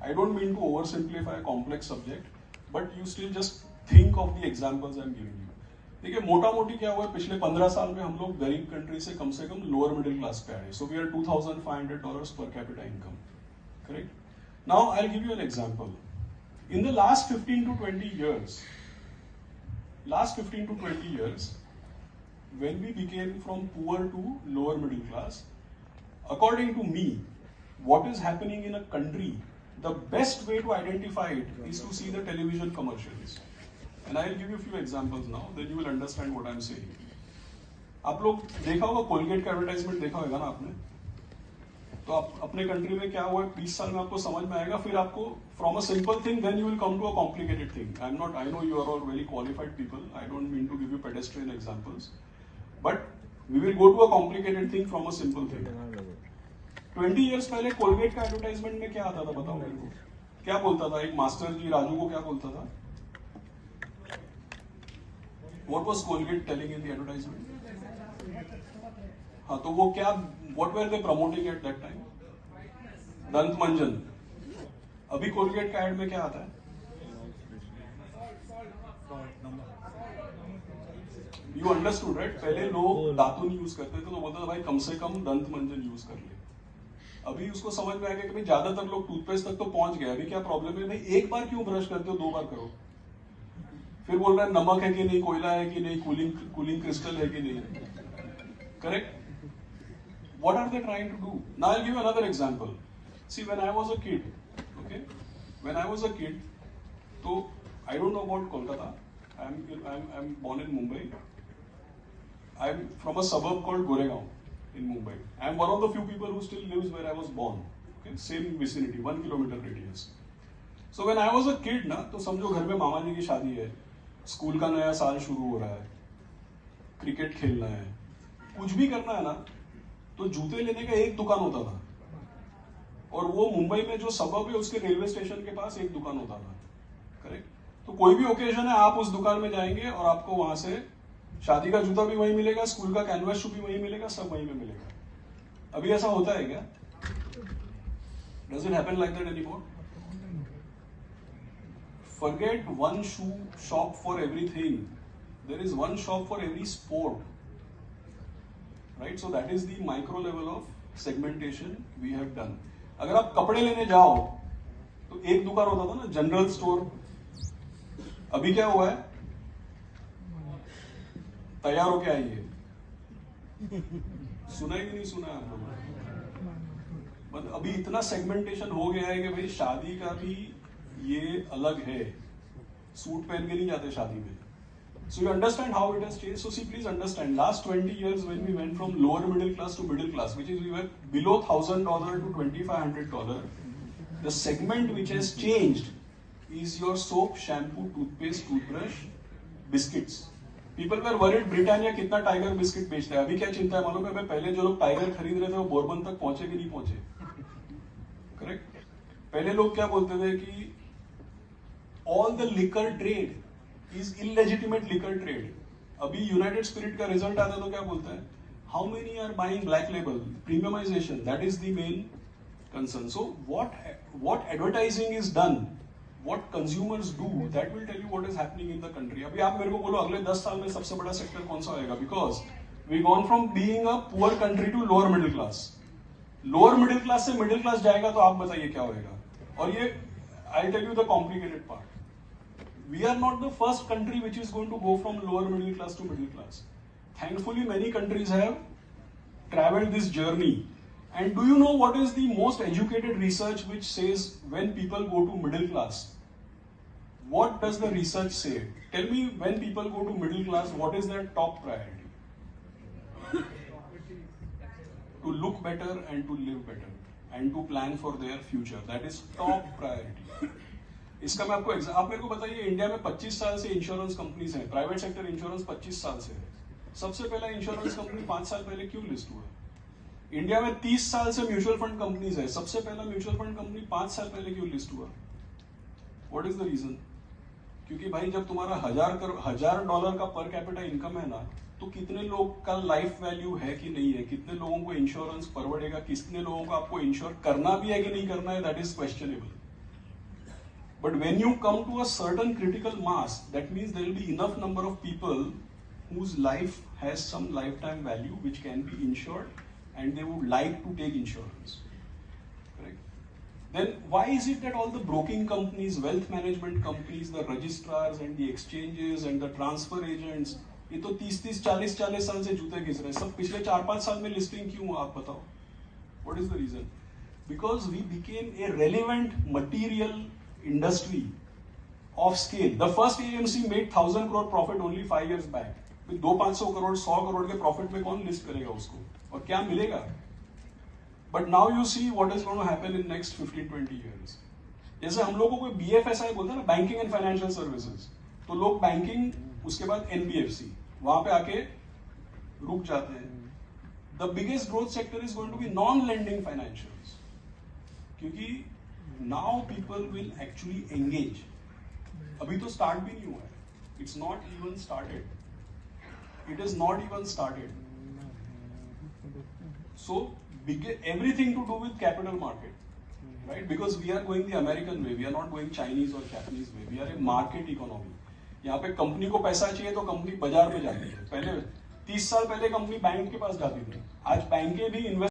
I don't mean to oversimplify a complex subject, but you still just think of the examples I'm giving you. देखिए मोटा मोटी क्या हुआ है, पिछले 15 साल में हम लोग गरीब कंट्री से कम लोअर मिडिल क्लास पे आए. So we are $2,500 per capita income. Correct? Now I'll give you an example. In the last 15 to 20 years, when we became from poor to lower middle class, according to me, what is happening in a country, the best way to identify it is to see the television commercials. And I'll give you a few examples now, then you will understand what I'm saying. आप लोग देखा होगा Colgate का advertisement देखा होगा ना आपने, तो आप अपने कंट्री में क्या हुआ है 20 साल में आपको समझ में आएगा. फिर आपको from a simple thing then you will come to a complicated thing. I know you are all very qualified people, I don't mean to give you pedestrian examples, but we will go to a complicated thing from a simple thing. 20 years पहले Colgate का advertisement में क्या आता था बताओ मेरे को, क्या बोलता था एक मास्टर जी राजू को क्या बोलता था? What was Colgate telling in the advertisement? हाँ तो वो क्या, what were they promoting at that time? दंत मंजन. अभी कोलगेट का एड में क्या आता है? You understood right? पहले लोग दातुन यूज करते थे तो बोलते थे भाई कम से कम दंत मंजन यूज कर ले. अभी उसको समझ में आ गया कि भाई ज्यादातर लोग टूथपेस्ट तक तो पहुंच गए. अभी क्या प्रॉब्लम है भाई, एक बार क्यों ब्रश करते हो, 2 बार करो. फिर बोल रहा है नमक है कि नहीं, कोयला है कि नहीं, कूलिंग क्रिस्टल है कि नहीं. Correct? What are they trying to do? Now I'll give you another example. See, when I was a kid, okay, so I don't know about Kolkata. I'm born in Mumbai. I'm from a suburb called Goregaon in Mumbai. I'm one of the few people who still lives where I was born. Okay, same vicinity, 1 kilometer radius. So when I was a kid ना, तो समझो घर में मामा जी की शादी है, school का नया साल शुरू हो रहा है, क्रिकेट खेलना है, कुछ भी करना है ना, तो जूते लेने का एक दुकान होता था. और वो मुंबई में जो सबब है उसके रेलवे स्टेशन के पास एक दुकान होता था. करेक्ट? तो कोई भी ओकेजन है आप उस दुकान में जाएंगे और आपको वहां से शादी का जूता भी वहीं मिलेगा, स्कूल का कैनवस शू भी वहीं मिलेगा, सब वहीं में मिलेगा. अभी ऐसा होता है क्या? Does it happen like that anymore? Forget one shoe shop for everything. There is one shop for every sport. Right? So that is the micro level of segmentation we have done. अगर आप कपड़े लेने जाओ तो एक दुकान होता था ना, जनरल स्टोर. अभी क्या हुआ है? तैयार होके आइए. सुना है कि नहीं सुना है आप लोगों? मतलब अभी इतना सेगमेंटेशन हो गया है कि भाई शादी का भी ये अलग है. सूट पहन के नहीं जाते शादी में. So you understand how it has changed. So see, please understand, last 20 years when we went from lower middle class to middle class, which is we were below $1,000 to $2,500, the segment which has changed is your soap, shampoo, toothpaste, toothbrush, biscuits. People were worried Britannia कितना tiger biscuit बेचता है. अभी क्या चिंता है मालूम है? पहले जो लोग टाइगर खरीद रहे थे वो बोरबन तक पहुंचे कि नहीं पहुंचे. करेक्ट? पहले लोग क्या बोलते थे कि all the liquor trade is illegitimate liquor trade. अभी यूनाइटेड स्पिरिट का रिजल्ट आता है तो क्या बोलता है? How many are buying black label? Premiumization, that is the main concern. So what advertising is done, what consumers do, that will tell you what is happening in the country. अभी आप मेरे को बोलो अगले 10 साल में सबसे बड़ा सेक्टर कौन सा होगा? Because we gone from being a poor country to lower middle class. Lower middle class से मिडिल क्लास जाएगा तो आप बताइए क्या होगा. और ये I'll tell you the complicated part. We are not the first country which is going to go from lower middle class to middle class. Thankfully, many countries have traveled this journey. And do you know what is the most educated research which says when people go to middle class? What does the research say? Tell me, when people go to middle class, what is their top priority? To look better and to live better and to plan for their future. That is top priority. इसका मैं आपको आप मेरे को बताइए, India में 25 साल से इंश्योरेंस कंपनीज हैं, प्राइवेट सेक्टर इंश्योरेंस 25 साल से है. सबसे पहला इंश्योरेंस कंपनी 5 साल पहले क्यों लिस्ट हुआ? इंडिया में 30 साल से म्यूचुअल फंड कंपनीज है, सबसे पहला म्यूचुअल फंड कंपनी 5 साल पहले क्यों लिस्ट हुआ? What is the reason? क्योंकि भाई जब तुम्हारा $1,000 का पर कैपिटा इनकम है ना, तो कितने लोग का लाइफ वैल्यू है कि नहीं है, कितने लोगों को इंश्योरेंस परवड़ेगा, कितने लोगों को आपको इंश्योर करना भी है कि नहीं करना है, that is questionable. But when you come to a certain critical mass, that means there will be enough number of people whose life has some lifetime value which can be insured and they would like to take insurance. Correct? Then why is it that all the broking companies, wealth management companies, the registrars and the exchanges and the transfer agents, ये तो 30-30, 40-40 साल से जूते घिस रहे हैं, सब पिछले 4-5 साल में लिस्टिंग क्यों हुआ, आप बताओ? What is the reason? Because we became a relevant material industry of scale. The first AMC made 1,000 crore profit only 5 years back. 200-500 crore, 100 crore के प्रॉफिट में कौन लिस्ट करेगा उसको और क्या मिलेगा? But now you see what is going to happen in next 15-20 years. जैसे हम लोगों को BFSI बोलते हैं ना, बैंकिंग एंड फाइनेंशियल सर्विसेज, तो लोग बैंकिंग उसके बाद NBFC वहां पे आके रुक जाते हैं. The biggest growth sector is going to be non-lending financials, क्योंकि now people will actually engage. अभी तो start भी नहीं हुआ है. It's not even started. It is not even started. So everything to do with capital market, right? Because we are going the American way. We are not going Chinese or Japanese way. We are a market economy. यहाँ पे company को पैसा चाहिए तो company बाजार में जाती है. पहले 30 साल पहले कंपनी बैंक के पास जाती थी. आज बैंकें भी इन्वेस्ट